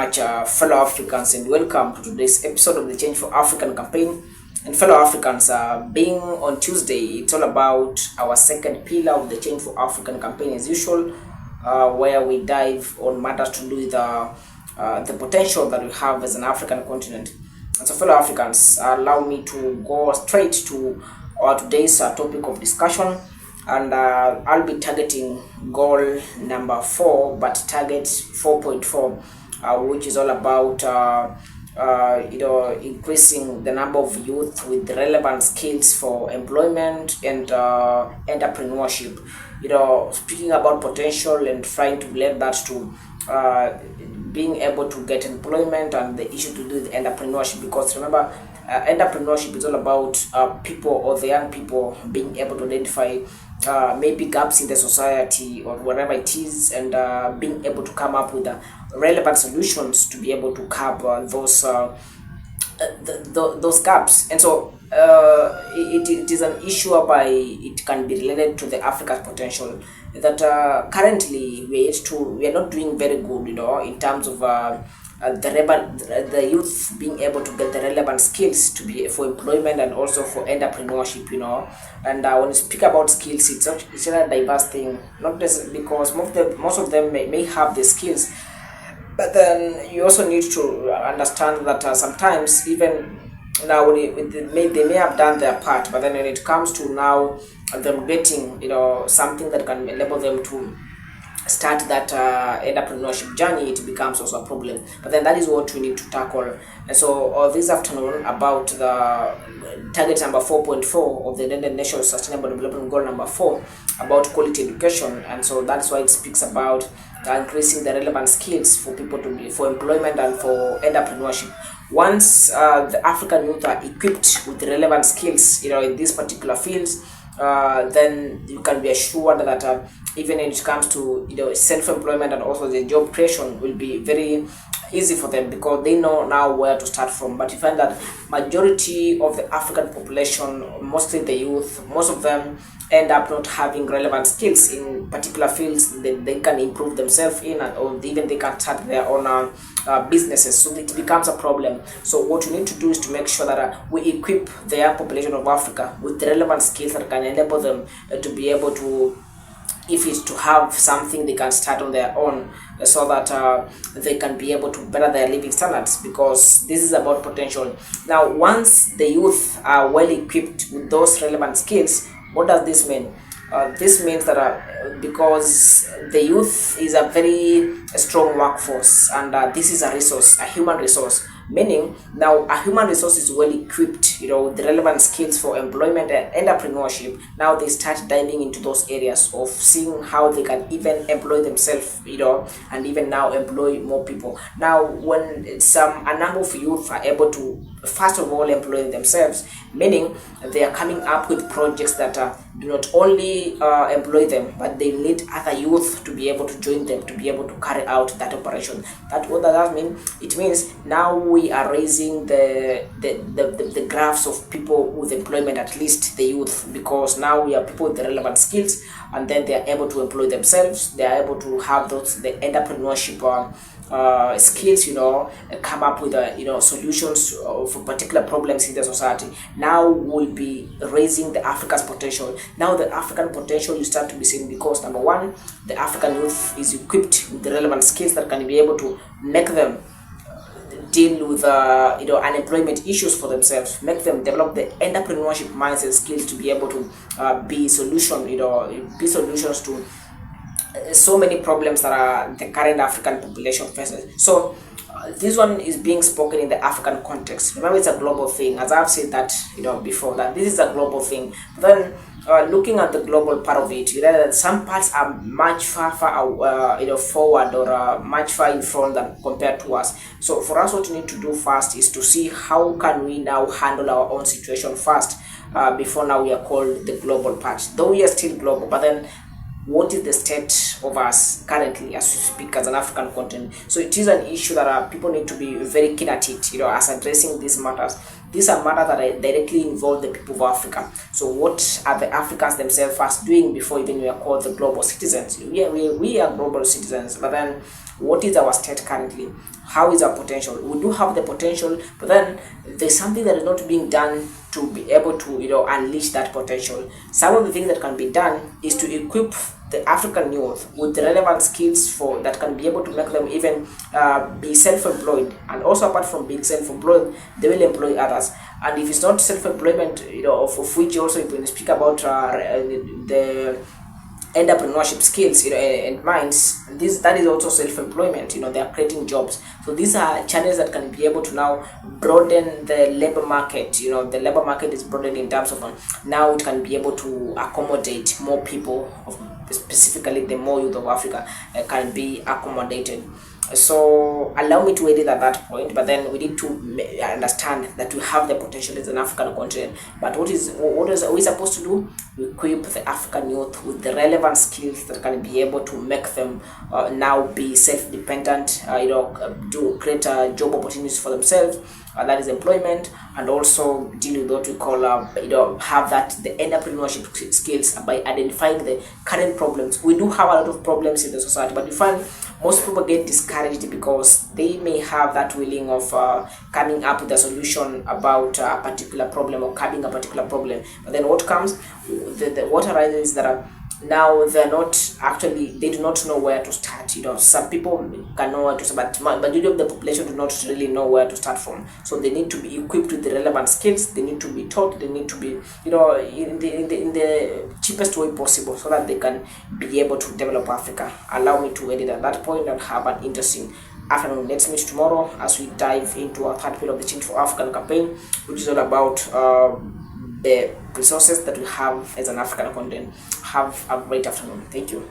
much, fellow Africans, and welcome to today's episode of the Change for African campaign. And fellow Africans, being on Tuesday, it's all about our second pillar of the Change for African campaign as usual, where we dive on matters to do with the potential that we have as an African continent. And so, fellow Africans, allow me to go straight to today's topic of discussion. And I'll be targeting goal number 4, but target 4.4, which is all about increasing the number of youth with relevant skills for employment and entrepreneurship. Speaking about potential and trying to relate that to being able to get employment and the issue to do with entrepreneurship, because remember, entrepreneurship is all about people or the young people being able to identify maybe gaps in the society or whatever it is, and being able to come up with relevant solutions to be able to cover those gaps. And so it is an issue whereby it can be related to the Africa's potential that currently we are not doing very good, in terms of the youth being able to get the relevant skills to be for employment and also for entrepreneurship. And when you speak about skills, it's a diverse thing, not just because most of them may have the skills, but then you also need to understand that sometimes even now they may have done their part, but then when it comes to now them getting something that can enable them to start that entrepreneurship journey, it becomes also a problem. But then that is what we need to tackle. And so this afternoon, about the target number 4.4 of the United Nations Sustainable Development Goal number 4, about quality education. And so that's why it speaks about increasing the relevant skills for people to be for employment and for entrepreneurship. Once the African youth are equipped with the relevant skills in these particular fields, then you can be assured that even when it comes to self-employment and also the job creation will be very easy for them, because they know now where to start from. But you find that majority of the African population, mostly the youth, most of them end up not having relevant skills in particular fields that they can improve themselves in, or even they can start their own businesses. So it becomes a problem. So what we need to do is to make sure that we equip the young population of Africa with the relevant skills that can enable them to be able to, if it's to have something they can start on their own, so that they can be able to better their living standards, because this is about potential. Now, once the youth are well equipped with those relevant skills, what does this mean? This means that because the youth is a very strong workforce, and this is a resource, a human resource, meaning now a human resource is well equipped, with the relevant skills for employment and entrepreneurship. Now they start diving into those areas of seeing how they can even employ themselves, and even now employ more people. Now, when a number of youth are able to, first of all, employ themselves, meaning they are coming up with projects that do not only employ them, but they need other youth to be able to join them, to be able to carry out that operation. What does that mean? It means now we are raising the graphs of people with employment, at least the youth, because now we have people with the relevant skills, and then they are able to employ themselves. They are able to have the entrepreneurship skills, come up with solutions for particular problems in the society. Now we'll be raising the Africa's potential. Now the African potential you start to be seen, because number one, the African youth is equipped with the relevant skills that can be able to make them deal with unemployment issues for themselves, make them develop the entrepreneurship mindset skills to be able to be solutions to so many problems that the current African population faces. So this one is being spoken in the African context. Remember, it's a global thing, as I've said that before, that this is a global thing. But then looking at the global part of it, that some parts are much far forward, or much far in front than compared to us. So for us, what we need to do first is to see how can we now handle our own situation first, before now we are called the global part. Though we are still global, but then what is the state of us currently as we speak as an African continent? So it is an issue that people need to be very keen at it, as addressing these matters. these are matters that directly involve the people of Africa. So what are the Africans themselves first doing before even we are called the global citizens? We are global citizens, but then what is our state currently? How is our potential? We do have the potential, but then there's something that is not being done to be able to unleash that potential. Some of the things that can be done is to equip the African youth with the relevant skills for that can be able to make them even be self-employed, and also apart from being self-employed, they will employ others. And if it's not self-employment, of which also you can speak about the entrepreneurship skills, and minds, that is also self-employment. They are creating jobs. So these are channels that can be able to now broaden the labor market. The labor market is broadened in terms of now it can be able to accommodate more people, specifically the more youth of Africa can be accommodated. So allow me to edit at that point, but then we need to understand that we have the potential as an African continent. But what are we supposed to do? We equip the African youth with the relevant skills that can be able to make them now be self-dependent, do create job opportunities for themselves, that is employment, and also deal with what we call have the entrepreneurship skills by identifying the current problems. We do have a lot of problems in the society, but we find most people get discouraged because they may have that willing of coming up with a solution about a particular problem or curbing a particular problem. But then what comes, what arises is that now they do not know where to start. Some people can know where to start, but majority of the population do not really know where to start from. So they need to be equipped with the relevant skills. They need to be taught. They need to be in the cheapest way possible, so that they can be able to develop Africa. Allow me to edit at that point and have an interesting afternoon. Let's meet tomorrow as we dive into our third pillar of the Change for African campaign, which is all about the resources that we have as an African continent. Have a great afternoon. Thank you.